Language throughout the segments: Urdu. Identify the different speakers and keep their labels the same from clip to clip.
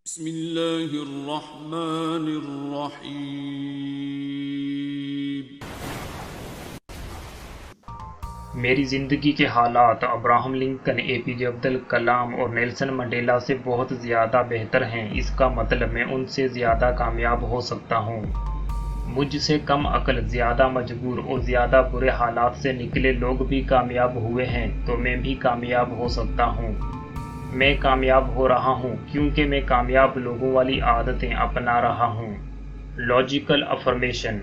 Speaker 1: بسم اللہ الرحمن الرحیم۔
Speaker 2: میری زندگی کے حالات ابراہم لنکن، اے پی جے عبدالکلام اور نیلسن منڈیلا سے بہت زیادہ بہتر ہیں۔ اس کا مطلب میں ان سے زیادہ کامیاب ہو سکتا ہوں۔ مجھ سے کم عقل، زیادہ مجبور اور زیادہ برے حالات سے نکلے لوگ بھی کامیاب ہوئے ہیں تو میں بھی کامیاب ہو سکتا ہوں۔ میں کامیاب ہو رہا ہوں کیونکہ میں کامیاب لوگوں والی عادتیں اپنا رہا ہوں۔ Logical affirmation.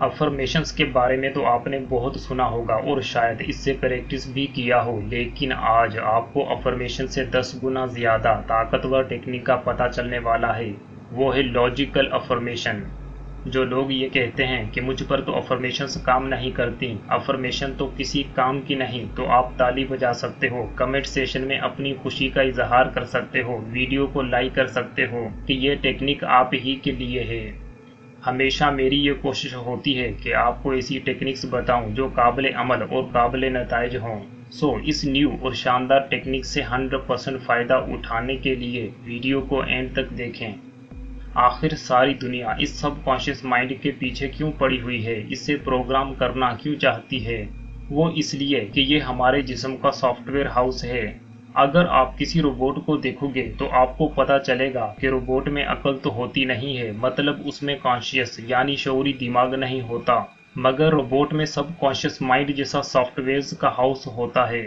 Speaker 2: افرمیشنز کے بارے میں تو آپ نے بہت سنا ہوگا اور شاید اس سے پریکٹس بھی کیا ہو، لیکن آج آپ کو افرمیشن سے 10 گنا زیادہ طاقتور ٹیکنیک کا پتہ چلنے والا ہے۔ وہ ہے لاجیکل افرمیشن۔ جو لوگ یہ کہتے ہیں کہ مجھ پر تو افرمیشنز کام نہیں کرتی، افرمیشن تو کسی کام کی نہیں، تو آپ تالی بجا سکتے ہو، کمنٹ سیشن میں اپنی خوشی کا اظہار کر سکتے ہو، ویڈیو کو لائک کر سکتے ہو کہ یہ ٹیکنیک آپ ہی کے لیے ہے۔ ہمیشہ میری یہ کوشش ہوتی ہے کہ آپ کو ایسی ٹیکنیکس بتاؤں جو قابل عمل اور قابل نتائج ہوں۔ اس نیو اور شاندار ٹیکنیک سے 100% فائدہ اٹھانے کے لیے ویڈیو کو اینڈ تک دیکھیں۔ آخر ساری دنیا اس سب کانشیس مائنڈ کے پیچھے کیوں پڑی ہوئی ہے، اسے پروگرام کرنا کیوں چاہتی ہے؟ وہ اس لیے کہ یہ ہمارے جسم کا سافٹ ویئر ہاؤس ہے۔ اگر آپ کسی روبوٹ کو دیکھو گے تو آپ کو پتا چلے گا کہ روبوٹ میں عقل تو ہوتی نہیں ہے، مطلب اس میں کانشیس یعنی شعوری دماغ نہیں ہوتا، مگر روبوٹ میں سب کانشیس مائنڈ جیسا سافٹ ویئرز کا ہاؤس ہوتا ہے۔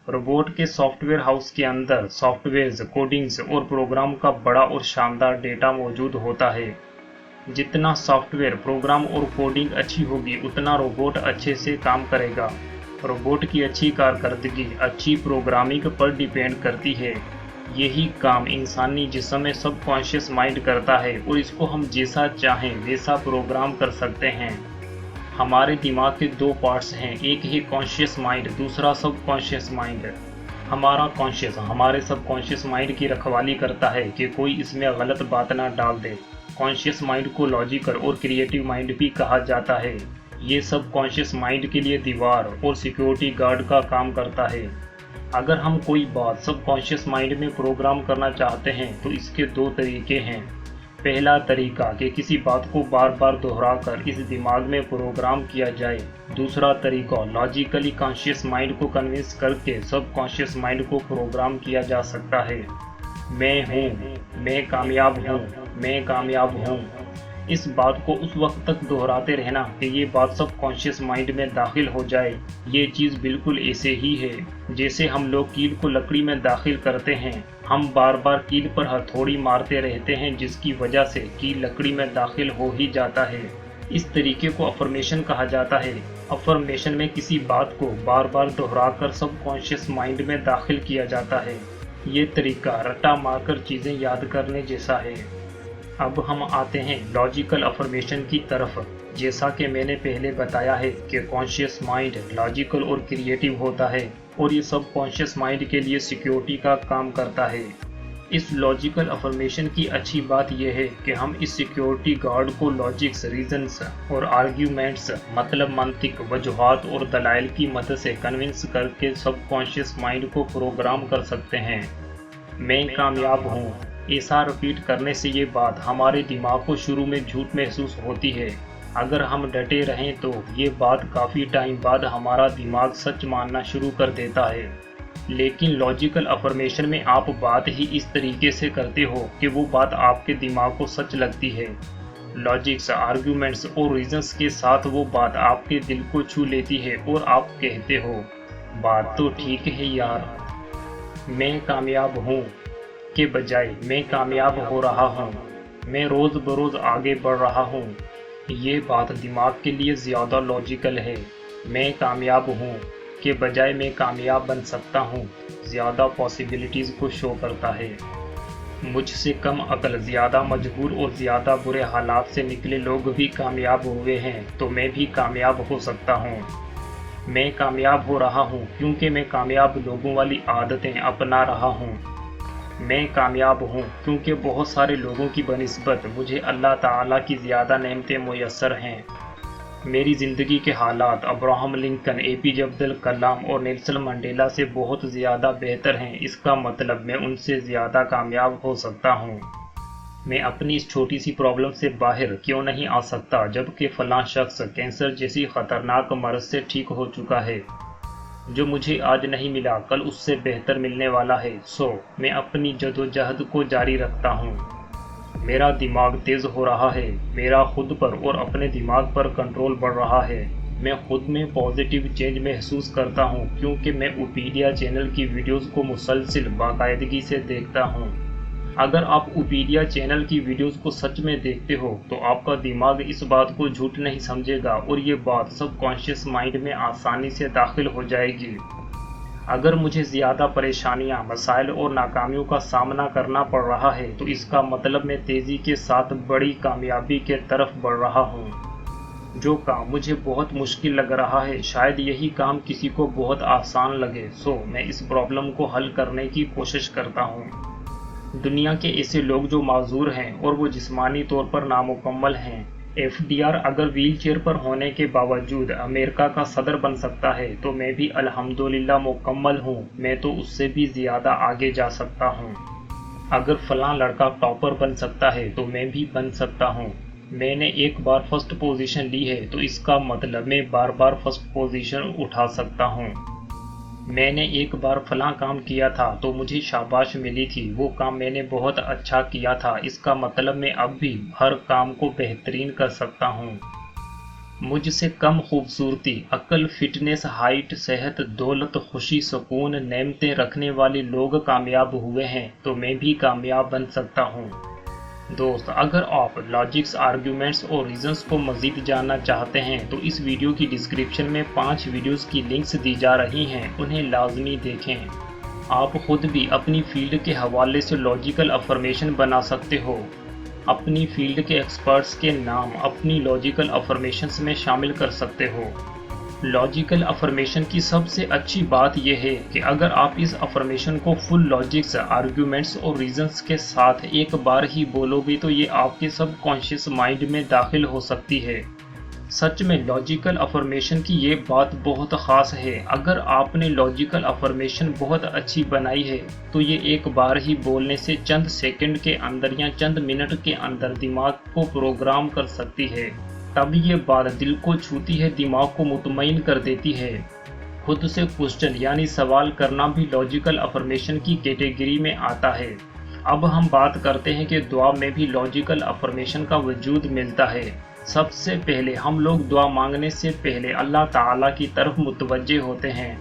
Speaker 2: روبوٹ کے سافٹ ویئر ہاؤس کے اندر سافٹ ویئرز، کوڈنگز اور پروگرام کا بڑا اور شاندار ڈیٹا موجود ہوتا ہے۔ جتنا سافٹ ویئر، پروگرام اور کوڈنگ اچھی ہوگی اتنا روبوٹ اچھے سے کام کرے گا۔ روبوٹ کی اچھی کارکردگی اچھی پروگرامنگ پر ڈیپینڈ کرتی ہے۔ یہی کام انسانی جسم میں سب کانشیس مائنڈ کرتا ہے اور اس کو ہم جیسا چاہیں ویسا پروگرام کر سکتے ہیں۔ ہمارے دماغ کے 2 پارٹس ہیں، ایک ہے کانشیس مائنڈ، دوسرا سب کانشیس مائنڈ۔ ہمارا کانشیس ہمارے سب کانشیس مائنڈ کی رکھوالی کرتا ہے کہ کوئی اس میں غلط بات نہ ڈال دے۔ کانشیس مائنڈ کو لاجیکل اور کریٹیو مائنڈ بھی کہا جاتا ہے۔ یہ سب کانشیس مائنڈ کے لیے دیوار اور سیکیورٹی گارڈ کا کام کرتا ہے۔ اگر ہم کوئی بات سب کانشیس مائنڈ میں پروگرام کرنا چاہتے ہیں تو اس کے 2 طریقے ہیں۔ پہلا طریقہ کہ کسی بات کو بار بار دہرا کر اس دماغ میں پروگرام کیا جائے۔ دوسرا طریقہ لاجیکلی کانشیس مائنڈ کو کنونس کر کے سب کانشیس مائنڈ کو پروگرام کیا جا سکتا ہے۔ میں ہوں، میں کامیاب ہوں، میں کامیاب ہوں۔ اس بات کو اس وقت تک دہراتے رہنا کہ یہ بات سب کانشیس مائنڈ میں داخل ہو جائے۔ یہ چیز بالکل ایسے ہی ہے جیسے ہم لوگ کیل کو لکڑی میں داخل کرتے ہیں۔ ہم بار بار کیل پر ہتھوڑی مارتے رہتے ہیں جس کی وجہ سے کیل لکڑی میں داخل ہو ہی جاتا ہے۔ اس طریقے کو افرمیشن کہا جاتا ہے۔ افرمیشن میں کسی بات کو بار بار دہرا کر سب کانشیس مائنڈ میں داخل کیا جاتا ہے۔ یہ طریقہ رٹا مار کر چیزیں یاد کرنے جیسا ہے۔ اب ہم آتے ہیں لاجیکل افرمیشن کی طرف۔ جیسا کہ میں نے پہلے بتایا ہے کہ کانشیس مائنڈ لاجیکل اور کریٹیو ہوتا ہے اور یہ سب کانشیس مائنڈ کے لیے سیکیورٹی کا کام کرتا ہے۔ اس لاجیکل افرمیشن کی اچھی بات یہ ہے کہ ہم اس سیکیورٹی گارڈ کو لاجکس، ریزنز اور آرگیومنٹس مطلب منطق، وجوہات اور دلائل کی مدد سے کنونس کر کے سب کانشیس مائنڈ کو پروگرام کر سکتے ہیں۔ میں کامیاب ہوں، ایسا رپیٹ کرنے سے یہ بات ہمارے دماغ کو شروع میں جھوٹ محسوس ہوتی ہے۔ اگر ہم ڈٹے رہیں تو یہ بات کافی ٹائم بعد ہمارا دماغ سچ ماننا شروع کر دیتا ہے۔ لیکن لاجیکل افرمیشن میں آپ بات ہی اس طریقے سے کرتے ہو کہ وہ بات آپ کے دماغ کو سچ لگتی ہے۔ لاجکس، آرگیومنٹس اور ریزنز کے ساتھ وہ بات آپ کے دل کو چھو لیتی ہے اور آپ کہتے ہو، بات تو ٹھیک ہے یار۔ میں کامیاب ہوں کے بجائے میں کامیاب ہو رہا ہوں، میں روز بروز آگے بڑھ رہا ہوں، یہ بات دماغ کے لیے زیادہ لاجیکل ہے۔ میں کامیاب ہوں کے بجائے میں کامیاب بن سکتا ہوں زیادہ پاسبلٹیز کو شو کرتا ہے۔ مجھ سے کم عقل، زیادہ مجبور اور زیادہ برے حالات سے نکلے لوگ بھی کامیاب ہوئے ہیں تو میں بھی کامیاب ہو سکتا ہوں۔ میں کامیاب ہو رہا ہوں کیونکہ میں کامیاب لوگوں والی عادتیں اپنا رہا ہوں۔ میں کامیاب ہوں کیونکہ بہت سارے لوگوں کی بنسبت مجھے اللہ تعالیٰ کی زیادہ نعمتیں میسر ہیں۔ میری زندگی کے حالات ابراہم لنکن، اے پی جے عبد الکلام اور نیلسن منڈیلا سے بہت زیادہ بہتر ہیں، اس کا مطلب میں ان سے زیادہ کامیاب ہو سکتا ہوں۔ میں اپنی اس چھوٹی سی پرابلم سے باہر کیوں نہیں آ سکتا جبکہ فلاں شخص کینسر جیسی خطرناک مرض سے ٹھیک ہو چکا ہے؟ جو مجھے آج نہیں ملا کل اس سے بہتر ملنے والا ہے، سو میں اپنی جدوجہد کو جاری رکھتا ہوں۔ میرا دماغ تیز ہو رہا ہے، میرا خود پر اور اپنے دماغ پر کنٹرول بڑھ رہا ہے۔ میں خود میں پازیٹیو چینج محسوس کرتا ہوں کیونکہ میں اوپیڈیا چینل کی ویڈیوز کو مسلسل باقاعدگی سے دیکھتا ہوں۔ اگر آپ اوپیڈیا چینل کی ویڈیوز کو سچ میں دیکھتے ہو تو آپ کا دماغ اس بات کو جھوٹ نہیں سمجھے گا اور یہ بات سب کانشیس مائنڈ میں آسانی سے داخل ہو جائے گی۔ اگر مجھے زیادہ پریشانیاں، مسائل اور ناکامیوں کا سامنا کرنا پڑ رہا ہے تو اس کا مطلب میں تیزی کے ساتھ بڑی کامیابی کے طرف بڑھ رہا ہوں۔ جو کام مجھے بہت مشکل لگ رہا ہے شاید یہی کام کسی کو بہت آسان لگے، سو میں اس پرابلم کو حل کرنے کی کوشش کرتا ہوں۔ دنیا کے ایسے لوگ جو معذور ہیں اور وہ جسمانی طور پر نامکمل ہیں۔ ایف ڈی آر اگر ویل چیئر پر ہونے کے باوجود امریکہ کا صدر بن سکتا ہے تو میں بھی الحمدللہ مکمل ہوں، میں تو اس سے بھی زیادہ آگے جا سکتا ہوں۔ اگر فلاں لڑکا ٹاپر بن سکتا ہے تو میں بھی بن سکتا ہوں۔ میں نے ایک بار فرسٹ پوزیشن لی ہے تو اس کا مطلب میں بار بار فرسٹ پوزیشن اٹھا سکتا ہوں۔ میں نے ایک بار فلاں کام کیا تھا تو مجھے شاباش ملی تھی، وہ کام میں نے بہت اچھا کیا تھا، اس کا مطلب میں اب بھی ہر کام کو بہترین کر سکتا ہوں۔ مجھ سے کم خوبصورتی، عقل، فٹنس، ہائٹ، صحت، دولت، خوشی، سکون، نعمتیں رکھنے والے لوگ کامیاب ہوئے ہیں تو میں بھی کامیاب بن سکتا ہوں۔ دوست، اگر آپ لاجکس، آرگیومنٹس اور ریزنز کو مزید جاننا چاہتے ہیں تو اس ویڈیو کی ڈسکرپشن میں 5 ویڈیوز کی لنکس دی جا رہی ہیں، انہیں لازمی دیکھیں۔ آپ خود بھی اپنی فیلڈ کے حوالے سے لاجیکل افرمیشن بنا سکتے ہو۔ اپنی فیلڈ کے ایکسپرٹس کے نام اپنی لاجیکل افرمیشنز میں شامل کر سکتے ہو۔ لاجیکل افرمیشن کی سب سے اچھی بات یہ ہے کہ اگر آپ اس افرمیشن کو فل لاجکس، آرگیومنٹس اور ریزنز کے ساتھ ایک بار ہی بولو گے تو یہ آپ کے سب کانشیس مائنڈ میں داخل ہو سکتی ہے۔ سچ میں لاجیکل افرمیشن کی یہ بات بہت خاص ہے۔ اگر آپ نے لاجیکل افرمیشن بہت اچھی بنائی ہے تو یہ ایک بار ہی بولنے سے چند سیکنڈ کے اندر یا چند منٹ کے اندر دماغ کو پروگرام کر سکتی ہے۔ تب یہ بات دل کو چھوتی ہے، دماغ کو مطمئن کر دیتی ہے۔ خود سے کوسچن یعنی سوال کرنا بھی لاجیکل افرمیشن کی کیٹیگری میں آتا ہے۔ اب ہم بات کرتے ہیں کہ دعا میں بھی لاجیکل افرمیشن کا وجود ملتا ہے۔ سب سے پہلے ہم لوگ دعا مانگنے سے پہلے اللہ تعالیٰ کی طرف متوجہ ہوتے ہیں،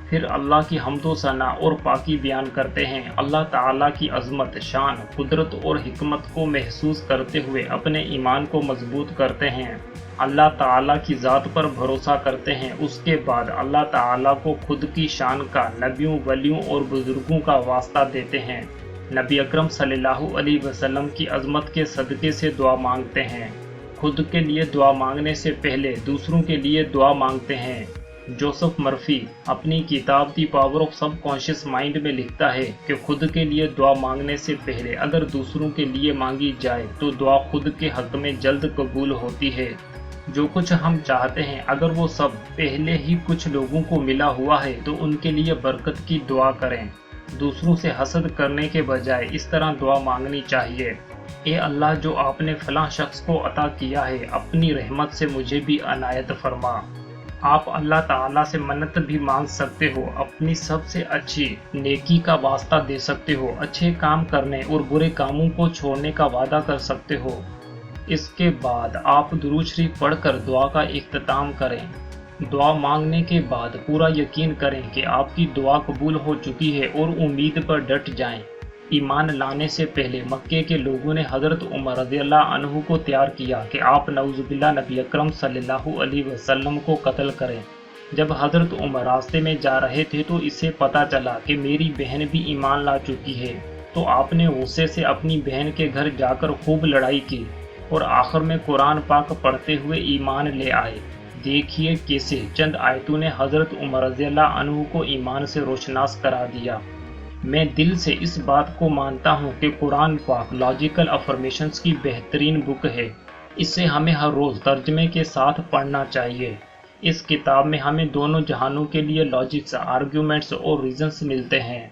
Speaker 2: پھر اللہ کی حمد و ثنا اور پاکی بیان کرتے ہیں، اللہ تعالیٰ کی عظمت، شان، قدرت اور حکمت کو محسوس کرتے ہوئے اپنے ایمان کو مضبوط کرتے ہیں، اللہ تعالیٰ کی ذات پر بھروسہ کرتے ہیں۔ اس کے بعد اللہ تعالیٰ کو خود کی شان کا، نبیوں، ولیوں اور بزرگوں کا واسطہ دیتے ہیں، نبی اکرم صلی اللہ علیہ وسلم کی عظمت کے صدقے سے دعا مانگتے ہیں۔ خود کے لیے دعا مانگنے سے پہلے دوسروں کے لیے دعا مانگتے ہیں۔ جوزف مرفی اپنی کتاب the power of sub conscious mind میں لکھتا ہے کہ خود کے لیے دعا مانگنے سے پہلے اگر دوسروں کے لیے مانگی جائے تو دعا خود کے حق میں جلد قبول ہوتی ہے۔ جو کچھ ہم چاہتے ہیں اگر وہ سب پہلے ہی کچھ لوگوں کو ملا ہوا ہے تو ان کے لیے برکت کی دعا کریں۔ دوسروں سے حسد کرنے کے بجائے اس طرح دعا مانگنی چاہیے، اے اللہ جو آپ نے فلاں شخص کو عطا کیا ہے اپنی رحمت سے مجھے بھی عنایت فرما۔ آپ اللہ تعالیٰ سے منت بھی مانگ سکتے ہو، اپنی سب سے اچھی نیکی کا واسطہ دے سکتے ہو، اچھے کام کرنے اور برے کاموں کو چھوڑنے کا وعدہ کر سکتے ہو۔ اس کے بعد آپ درود شریف پڑھ کر دعا کا اختتام کریں۔ دعا مانگنے کے بعد پورا یقین کریں کہ آپ کی دعا قبول ہو چکی ہے اور امید پر ڈٹ جائیں۔ ایمان لانے سے پہلے مکے کے لوگوں نے حضرت عمر رضی اللہ عنہ کو تیار کیا کہ آپ نعوذ باللہ نبی اکرم صلی اللہ علیہ وسلم کو قتل کریں۔ جب حضرت عمر راستے میں جا رہے تھے تو اسے پتا چلا کہ میری بہن بھی ایمان لا چکی ہے، تو آپ نے غصے سے اپنی بہن کے گھر جا کر خوب لڑائی کی اور آخر میں قرآن پاک پڑھتے ہوئے ایمان لے آئے۔ دیکھیے کیسے چند آیتوں نے حضرت عمر رضی اللہ عنہ کو ایمان سے روشناس کرا دیا۔ میں دل سے اس بات کو مانتا ہوں کہ قرآن پاک لاجیکل افرمیشنز کی بہترین بک ہے۔ اسے ہمیں ہر روز ترجمے کے ساتھ پڑھنا چاہیے۔ اس کتاب میں ہمیں دونوں جہانوں کے لیے لاجکس، آرگیومنٹس اور ریزنز ملتے ہیں۔